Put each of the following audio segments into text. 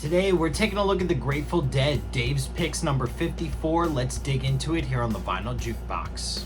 Today we're taking a look at the Grateful Dead, Dave's Picks number 54. Let's dig into it here on the Vinyl Jukebox.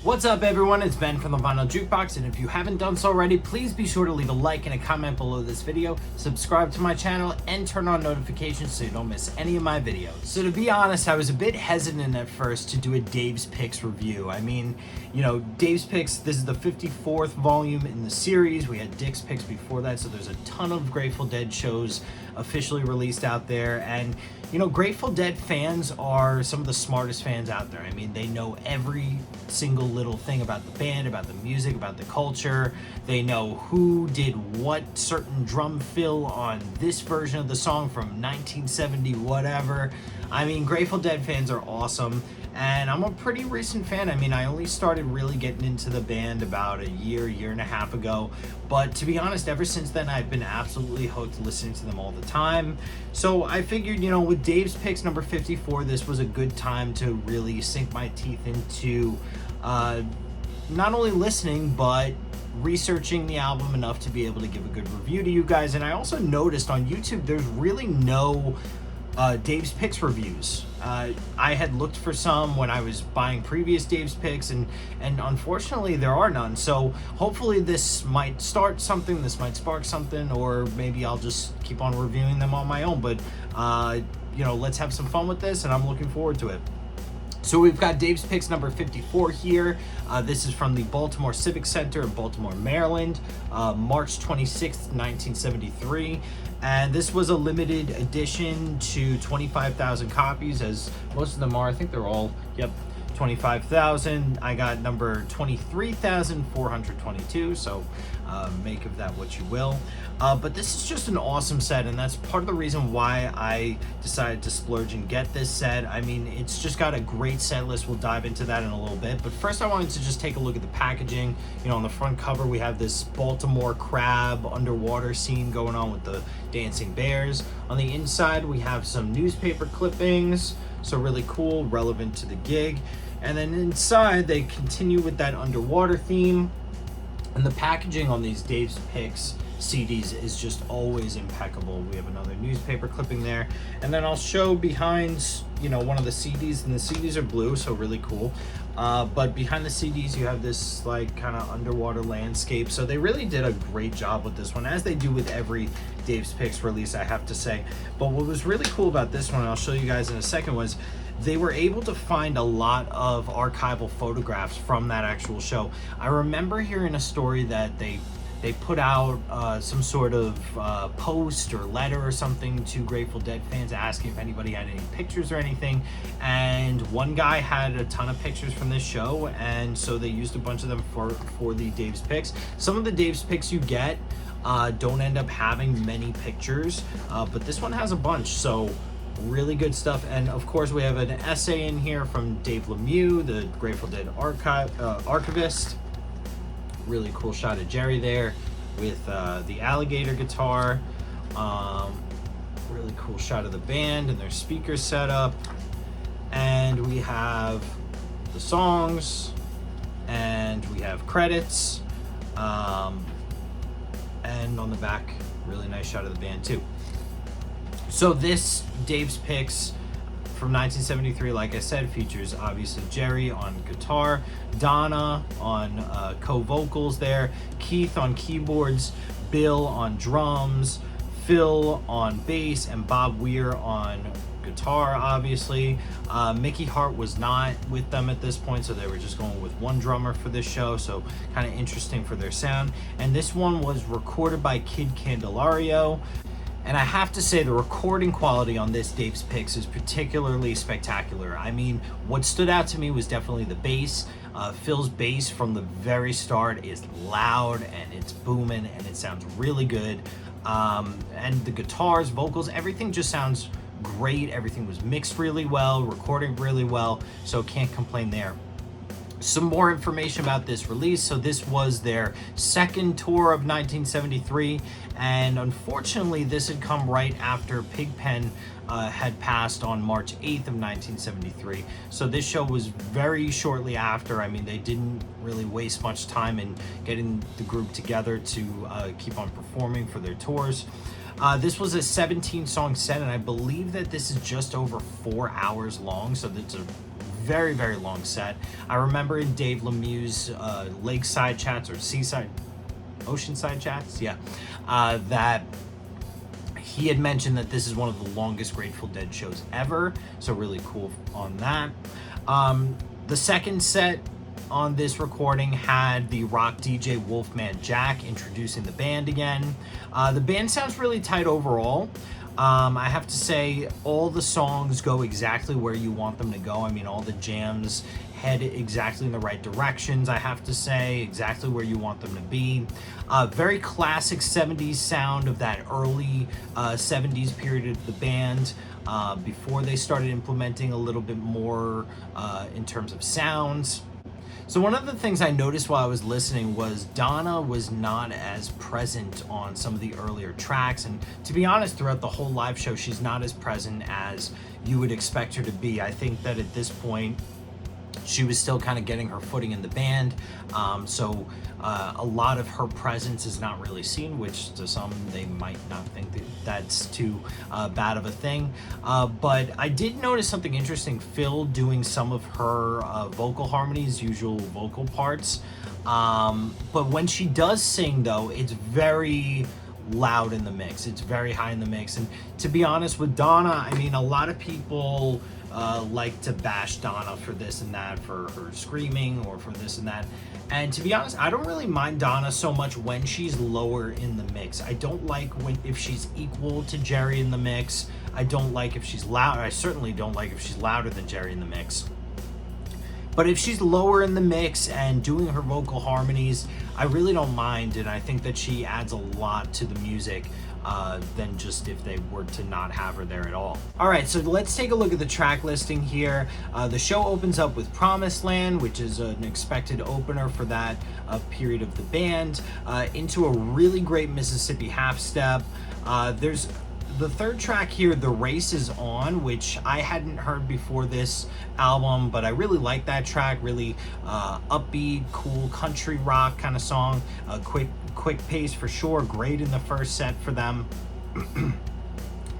What's up everyone, it's Ben from the Vinyl Jukebox, and if you haven't done so already, please be sure to leave a like and a comment below this video, subscribe to my channel, and turn on notifications so you don't miss any of my videos. So to be honest, I was a bit hesitant at first to do a Dave's Picks review. I mean, you know, Dave's Picks, this is the 54th volume in the series. We had Dick's Picks before that, so there's a ton of Grateful Dead shows officially released out there. And you know, Grateful Dead fans are some of the smartest fans out there. I mean, they know every single little thing about the band, about the music, about the culture. They know who did what certain drum fill on this version of the song from 1970 whatever. I mean, Grateful Dead fans are awesome, and I'm a pretty recent fan. I mean, I only started really getting into the band about a year and a half ago, but to be honest, ever since then I've been absolutely hooked, listening to them all the time. So I figured, you know, with Dave's Picks number 54, this was a good time to really sink my teeth into not only listening, but researching the album enough to be able to give a good review to you guys. And I also noticed on YouTube there's really no Dave's Picks reviews. I had looked for some when I was buying previous Dave's Picks, and unfortunately there are none. So hopefully this might start something, this might spark something, or maybe I'll just keep on reviewing them on my own. But you know, let's have some fun with this, and I'm looking forward to it. So we've got Dave's Picks number 54 here. This is from the Baltimore Civic Center in Baltimore, Maryland, March 26th, 1973. And this was a limited edition to 25,000 copies, as most of them are. I think they're all, yep, 25,000. I got number 23,422, so make of that what you will. But this is just an awesome set, and that's part of the reason why I decided to splurge and get this set. I mean, it's just got a great set list. We'll dive into that in a little bit, but first I wanted to just take a look at the packaging. You know, on the front cover we have this Baltimore crab underwater scene going on with the dancing bears. On the inside we have some newspaper clippings, so really cool, relevant to the gig. And then inside they continue with that underwater theme, and the packaging on these Dave's Picks CDs is just always impeccable. We have another newspaper clipping there, and then I'll show behind, you know, one of the CDs, and the CDs are blue, so really cool. But behind the CDs you have this like kind of underwater landscape, so they really did a great job with this one, as they do with every Dave's Picks release, I have to say. But what was really cool about this one, and I'll show you guys in a second, was they were able to find a lot of archival photographs from that actual show. I remember hearing a story that they put out some sort of post or letter or something to Grateful Dead fans asking if anybody had any pictures or anything, and one guy had a ton of pictures from this show, and so they used a bunch of them for the Dave's Picks. Some of the Dave's Picks you get don't end up having many pictures, but this one has a bunch, so really good stuff. And of course we have an essay in here from Dave Lemieux, the Grateful Dead archivist. Really cool shot of Jerry there with the alligator guitar. Really cool shot of the band and their speaker setup. And we have the songs, and we have credits. And on the back, really nice shot of the band too. So this Dave's Picks from 1973, like I said, features obviously Jerry on guitar, Donna on co-vocals there, Keith on keyboards, Bill on drums, Phil on bass, and bobweir on guitar, obviously. Mickey Hart was not with them at this point, so they were just going with one drummer for this show, so kind of interesting for their sound. And this one was recorded by Kid Candelario. And I have to say, the recording quality on this Dave's Picks is particularly spectacular. I mean, what stood out to me was definitely the bass. Phil's bass from the very start is loud, and it's booming, and it sounds really good. And the guitars, vocals, everything just sounds great. Everything was mixed really well, recorded really well, so can't complain there. Some more information about this release. So this was their second tour of 1973, and unfortunately this had come right after Pigpen had passed on March 8th of 1973. So this show was very shortly after. I mean, they didn't really waste much time in getting the group together to keep on performing for their tours. This was a 17-song set, and I believe that this is just over 4 hours long, so that's a very, very long set. I remember in Dave Lemieux's Lakeside Chats or Oceanside Chats, yeah, that he had mentioned that this is one of the longest Grateful Dead shows ever, so really cool on that. The second set on this recording had the rock DJ Wolfman Jack introducing the band again. The band sounds really tight overall. I have to say, all the songs go exactly where you want them to go. I mean, all the jams head exactly in the right directions, I have to say, exactly where you want them to be. Very classic 70s sound of that early 70s period of the band, before they started implementing a little bit more in terms of sounds. So one of the things I noticed while I was listening was Donna was not as present on some of the earlier tracks, and to be honest, throughout the whole live show, she's not as present as you would expect her to be. I think that at this point, she was still kind of getting her footing in the band, so a lot of her presence is not really seen, which to some they might not think that that's too bad of a thing. But I did notice something interesting, Phil doing some of her vocal harmonies, usual vocal parts, but when she does sing though, it's very loud in the mix, it's very high in the mix. And to be honest with Donna, I mean, a lot of people like to bash Donna for this and that, for her screaming or for this and that. And to be honest, I don't really mind Donna so much when she's lower in the mix. I don't like if she's equal to Jerry in the mix. I don't like if she's loud. I certainly don't like if she's louder than Jerry in the mix. But if she's lower in the mix and doing her vocal harmonies, I really don't mind, and I think that she adds a lot to the music than just if they were to not have her there at all. Alright, so let's take a look at the track listing here. The show opens up with Promised Land, which is an expected opener for that period of the band, into a really great Mississippi half step. There's the third track here, The Race Is On, which I hadn't heard before this album, but I really like that track. Really upbeat, cool country rock kind of song. Quick pace for sure. Great in the first set for them.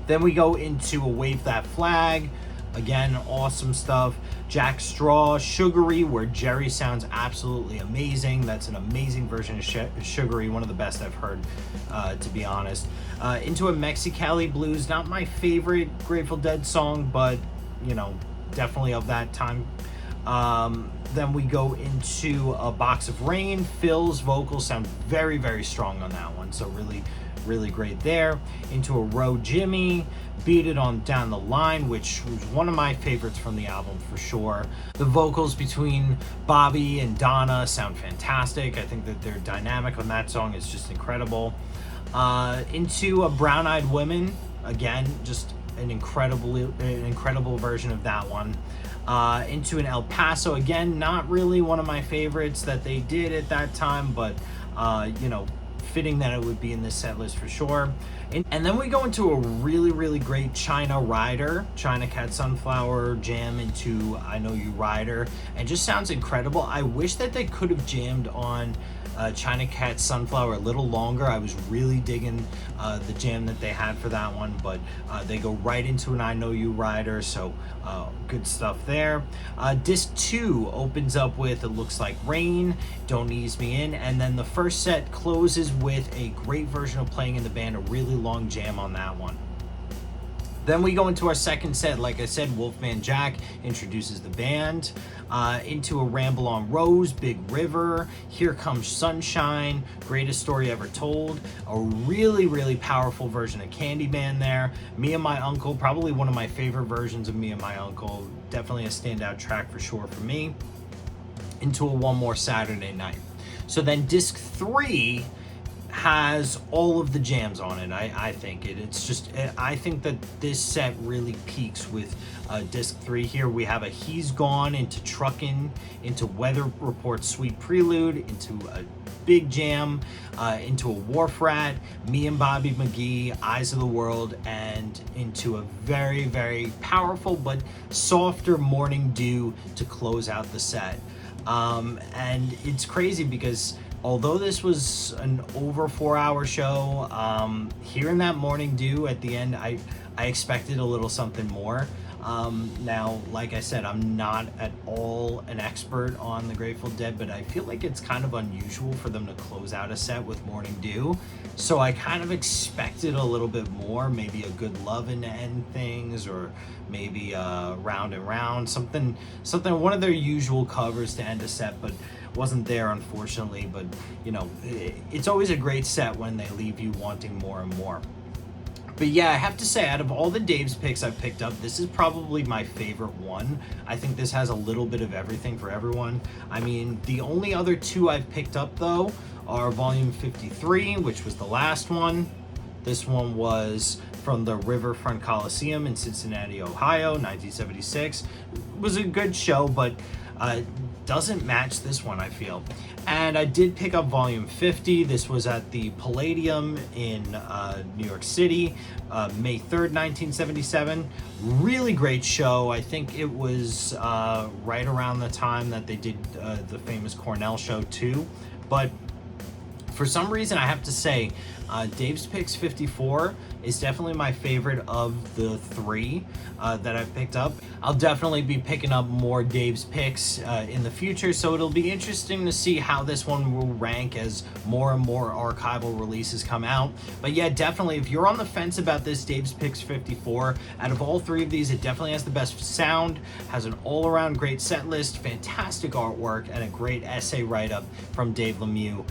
Then we go into A Wave That Flag. Again, awesome stuff. Jack Straw, Sugary, where Jerry sounds absolutely amazing. That's an amazing version of Sugary, one of the best I've heard, to be honest. Into a Mexicali Blues, not my favorite Grateful Dead song, but, you know, definitely of that time. Then we go into A Box of Rain. Phil's vocals sound very, very strong on that one, so really great there. Into A Row Jimmy, Beat It On Down the Line, which was one of my favorites from the album for sure. The vocals between Bobby and Donna sound fantastic. I think that their dynamic on that song is just incredible. Into A Brown Eyed Women, again, just an incredible version of that one. Into an El Paso, again, not really one of my favorites that they did at that time, but you know, fitting that it would be in this set list for sure. And then we go into a really great China Rider, China Cat Sunflower jam into I Know You Rider, and just sounds incredible. I wish that they could have jammed on China Cat Sunflower a little longer. I was really digging the jam that they had for that one, but they go right into an I Know You Rider, so good stuff there. Disc 2 opens up with It Looks Like Rain, Don't Ease Me In, and then the first set closes with a great version of Playing in the Band, a really long jam on that one. Then we go into our second set. Like I said, Wolfman Jack introduces the band. Into A Ramble on Rose, Big River, Here Comes Sunshine, Greatest Story Ever Told. A really powerful version of Candyman there. Me and My Uncle, probably one of my favorite versions of Me and My Uncle. Definitely a standout track for sure for me. Into a One More Saturday Night. So then disc 3 has all of the jams on it. I think I think that this set really peaks with disc 3 here. We have a He's Gone, into Truckin', into Weather Report Sweet Prelude, into a big jam, into a Wharf Rat, Me and Bobby McGee, Eyes of the World, and into a very, very powerful but softer Morning Dew to close out the set. And it's crazy because although this was an over 4-hour show, hearing that Morning Dew at the end, I expected a little something more. Now, like I said, I'm not at all an expert on the Grateful Dead, but I feel like it's kind of unusual for them to close out a set with Morning Dew. So I kind of expected a little bit more, maybe a Good Lovin' to end things, or maybe Round and Round, something, one of their usual covers to end a set, but wasn't there, unfortunately. But you know, it's always a great set when they leave you wanting more and more. But yeah, I have to say, out of all the Dave's picks I've picked up, this is probably my favorite one. I think this has a little bit of everything for everyone. I mean, the only other two I've picked up, though, are Volume 53, which was the last one. This one was from the Riverfront Coliseum in Cincinnati, Ohio, 1976. It was a good show, but doesn't match this one, I feel. And I did pick up Volume 50. This was at the Palladium in New York City, May 3rd, 1977. Really great show. I think it was right around the time that they did the famous Cornell show too. But for some reason, I have to say, Dave's Picks 54 is definitely my favorite of the three that I've picked up. I'll definitely be picking up more Dave's Picks in the future, so it'll be interesting to see how this one will rank as more and more archival releases come out. But yeah, definitely, if you're on the fence about this Dave's Picks 54, out of all three of these, it definitely has the best sound, has an all-around great set list, fantastic artwork, and a great essay write-up from Dave Lemieux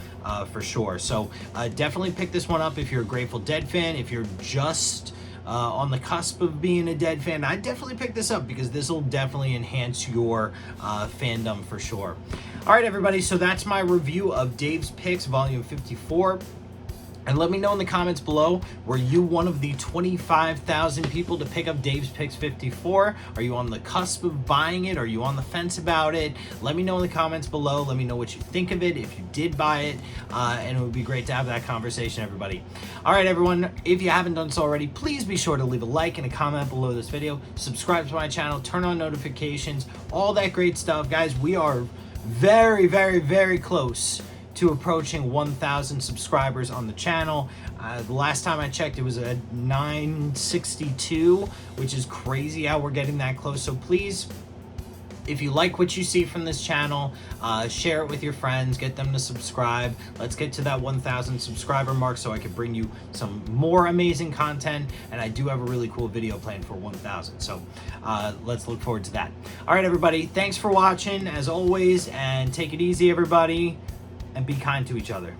for sure. So definitely pick this one up if you're a Grateful Dead fan. If you're just on the cusp of being a Dead fan, I'd definitely pick this up because this will definitely enhance your fandom for sure. All right, everybody, so that's my review of Dave's Picks Volume 54. And let me know in the comments below, were you one of the 25,000 people to pick up Dave's Picks 54? Are you on the cusp of buying it? Are you on the fence about it? Let me know in the comments below. Let me know what you think of it, if you did buy it, and it would be great to have that conversation, everybody. All right, everyone, if you haven't done so already, please be sure to leave a like and a comment below this video. Subscribe to my channel, turn on notifications, all that great stuff. Guys, we are very, very, very close to approaching 1,000 subscribers on the channel. The last time I checked, it was at 962, which is crazy how we're getting that close. So please, if you like what you see from this channel, share it with your friends, get them to subscribe. Let's get to that 1,000 subscriber mark so I can bring you some more amazing content. And I do have a really cool video planned for 1,000. So let's look forward to that. All right, everybody, thanks for watching as always, and take it easy, everybody, and be kind to each other.